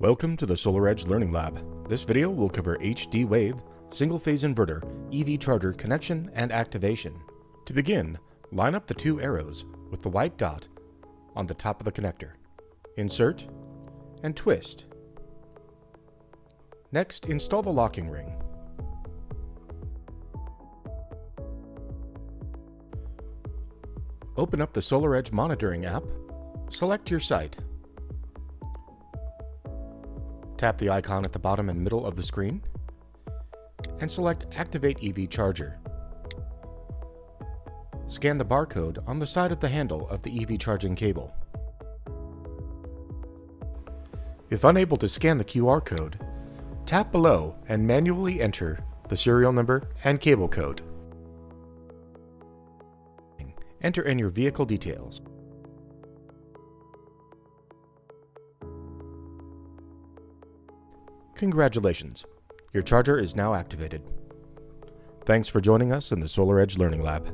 Welcome to the SolarEdge Learning Lab. This video will cover HD wave, single-phase inverter, EV charger connection and activation. To begin, line up the two arrows with the white dot on the top of the connector. Insert and twist. Next, install the locking ring. Open up the SolarEdge monitoring app. Select your site. Tap the icon at the bottom and middle of the screen and select Activate EV Charger. Scan the barcode on the side of the handle of the EV charging cable. If unable to scan the QR code, tap below and manually enter the serial number and cable code. Enter in your vehicle details. Congratulations, your charger is now activated. Thanks for joining us in the SolarEdge Learning Lab.